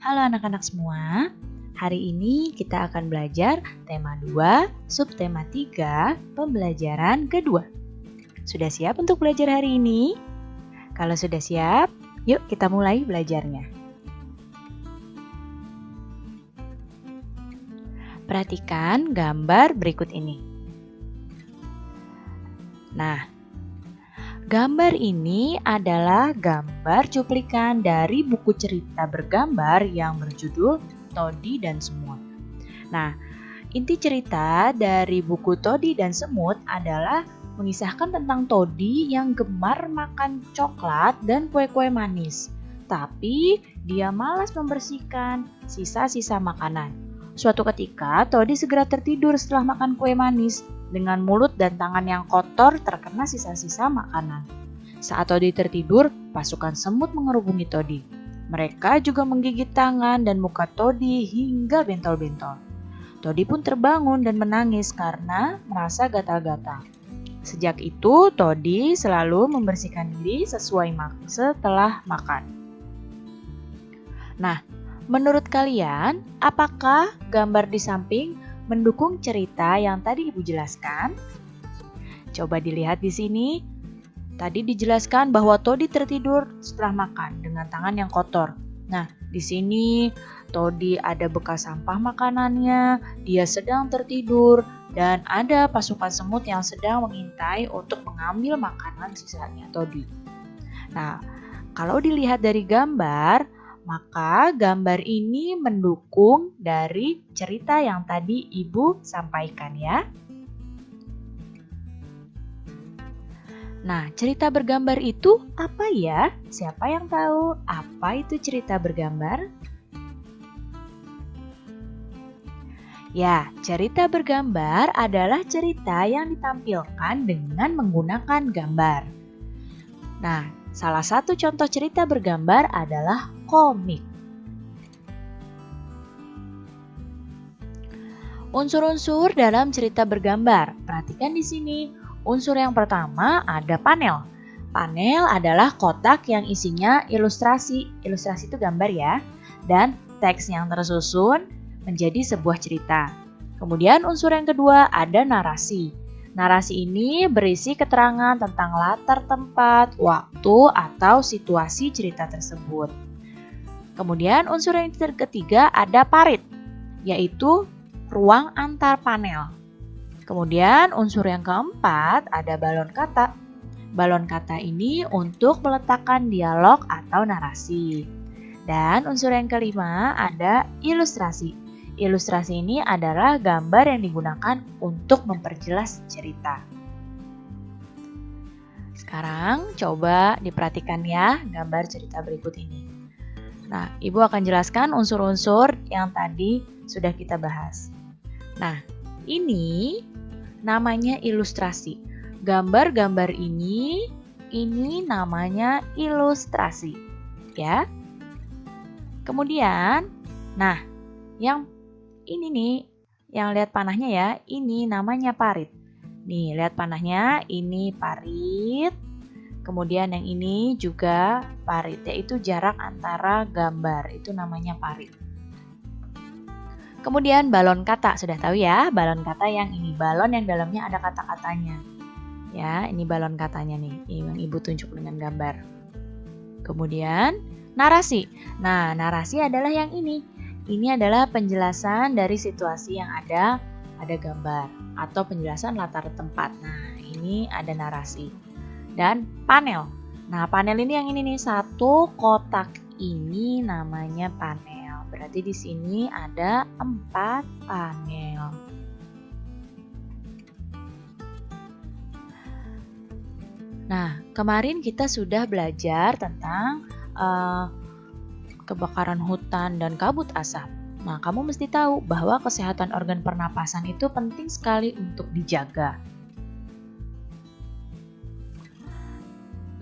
Halo anak-anak semua, hari ini kita akan belajar tema 2, subtema 3, pembelajaran kedua. Sudah siap untuk belajar hari ini? Kalau sudah siap, yuk kita mulai belajarnya. Perhatikan gambar berikut ini. Nah, gambar ini adalah gambar cuplikan dari buku cerita bergambar yang berjudul Todi dan Semut. Nah, inti cerita dari buku Todi dan Semut adalah mengisahkan tentang Todi yang gemar makan coklat dan kue-kue manis. Tapi dia malas membersihkan sisa-sisa makanan. Suatu ketika, Todi segera tertidur setelah makan kue manis. Dengan mulut dan tangan yang kotor terkena sisa-sisa makanan. Saat Todi tertidur, pasukan semut mengerubungi Todi. Mereka juga menggigit tangan dan muka Todi hingga bentol-bentol. Todi pun terbangun dan menangis karena merasa gatal-gatal. Sejak itu, Todi selalu membersihkan diri setelah makan. Nah, menurut kalian, apakah gambar di samping mendukung cerita yang tadi Ibu jelaskan? Coba dilihat di sini. Tadi dijelaskan bahwa Todi tertidur setelah makan dengan tangan yang kotor. Nah, di sini Todi ada bekas sampah makanannya, dia sedang tertidur, dan ada pasukan semut yang sedang mengintai untuk mengambil makanan sisanya Todi. Nah, kalau dilihat dari gambar, maka gambar ini mendukung dari cerita yang tadi Ibu sampaikan ya. Nah, cerita bergambar itu apa ya? Siapa yang tahu apa itu cerita bergambar? Ya, cerita bergambar adalah cerita yang ditampilkan dengan menggunakan gambar. Nah, salah satu contoh cerita bergambar adalah komik. Unsur-unsur dalam cerita bergambar. Perhatikan di sini. Unsur yang pertama ada panel. Panel adalah kotak yang isinya ilustrasi. Ilustrasi itu gambar ya. Dan teks yang tersusun menjadi sebuah cerita. Kemudian unsur yang kedua ada narasi. Narasi ini berisi keterangan tentang latar tempat, waktu, atau situasi cerita tersebut. Kemudian unsur yang ketiga ada parit, yaitu ruang antar panel. Kemudian unsur yang keempat ada balon kata. Balon kata ini untuk meletakkan dialog atau narasi. Dan unsur yang kelima ada ilustrasi. Ilustrasi ini adalah gambar yang digunakan untuk memperjelas cerita. Sekarang coba diperhatikan ya gambar cerita berikut ini. Nah, Ibu akan jelaskan unsur-unsur yang tadi sudah kita bahas. Nah, ini namanya ilustrasi. Gambar-gambar ini namanya ilustrasi, ya. Kemudian, nah, yang ini nih, yang lihat panahnya ya, ini namanya parit. Nih, lihat panahnya, ini parit. Kemudian yang ini juga parit, yaitu jarak antara gambar, itu namanya parit. Kemudian balon kata, sudah tahu ya, balon kata yang ini, balon yang dalamnya ada kata-katanya. Ya, ini balon katanya nih, yang Ibu tunjuk dengan gambar. Kemudian narasi. Nah, narasi adalah yang ini. Ini adalah penjelasan dari situasi yang ada gambar atau penjelasan latar tempat. Nah, ini ada narasi. Dan panel. Nah, panel ini yang ini nih, satu kotak ini namanya panel. Berarti di sini ada 4 panel. Nah, kemarin kita sudah belajar tentang kebakaran hutan dan kabut asap. Nah, kamu mesti tahu bahwa kesehatan organ pernapasan itu penting sekali untuk dijaga.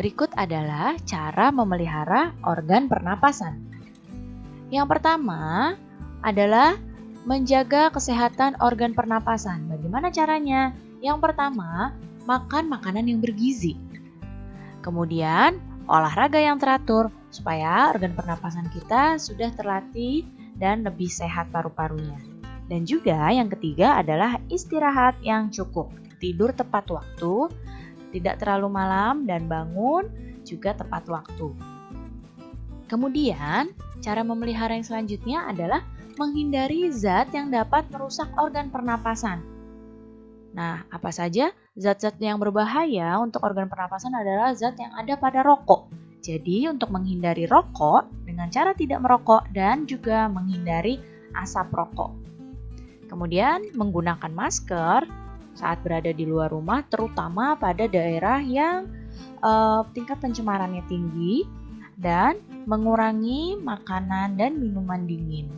Berikut adalah cara memelihara organ pernapasan. Yang pertama adalah menjaga kesehatan organ pernapasan. Bagaimana caranya? Yang pertama, makan makanan yang bergizi. Kemudian, olahraga yang teratur supaya organ pernapasan kita sudah terlatih dan lebih sehat paru-parunya. Dan juga yang ketiga adalah istirahat yang cukup. Tidur tepat waktu, tidak terlalu malam, dan bangun juga tepat waktu. Kemudian, cara memelihara yang selanjutnya adalah menghindari zat yang dapat merusak organ pernapasan. Nah, apa saja zat-zat yang berbahaya untuk organ pernapasan adalah zat yang ada pada rokok. Jadi, untuk menghindari rokok dengan cara tidak merokok dan juga menghindari asap rokok. Kemudian, menggunakan masker saat berada di luar rumah, terutama pada daerah yang tingkat pencemarannya tinggi, dan mengurangi makanan dan minuman dingin.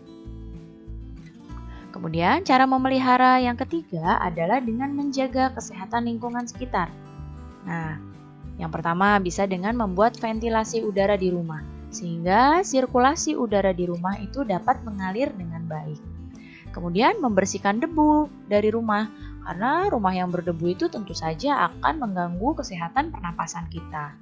Kemudian, cara memelihara yang ketiga adalah dengan menjaga kesehatan lingkungan sekitar. Nah, yang pertama bisa dengan membuat ventilasi udara di rumah, sehingga sirkulasi udara di rumah itu dapat mengalir dengan baik. Kemudian, membersihkan debu dari rumah, karena rumah yang berdebu itu tentu saja akan mengganggu kesehatan pernapasan kita.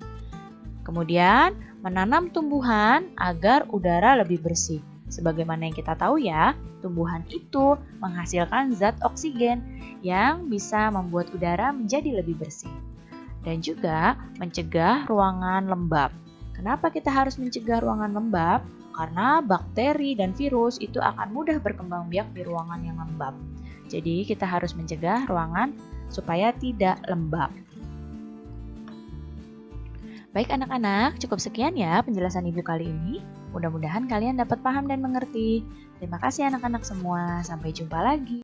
Kemudian, menanam tumbuhan agar udara lebih bersih. Sebagaimana yang kita tahu ya, tumbuhan itu menghasilkan zat oksigen yang bisa membuat udara menjadi lebih bersih. Dan juga mencegah ruangan lembab. Kenapa kita harus mencegah ruangan lembab? Karena bakteri dan virus itu akan mudah berkembang biak di ruangan yang lembab. Jadi kita harus mencegah ruangan supaya tidak lembab. Baik anak-anak, cukup sekian ya penjelasan Ibu kali ini. Mudah-mudahan kalian dapat paham dan mengerti. Terima kasih anak-anak semua. Sampai jumpa lagi.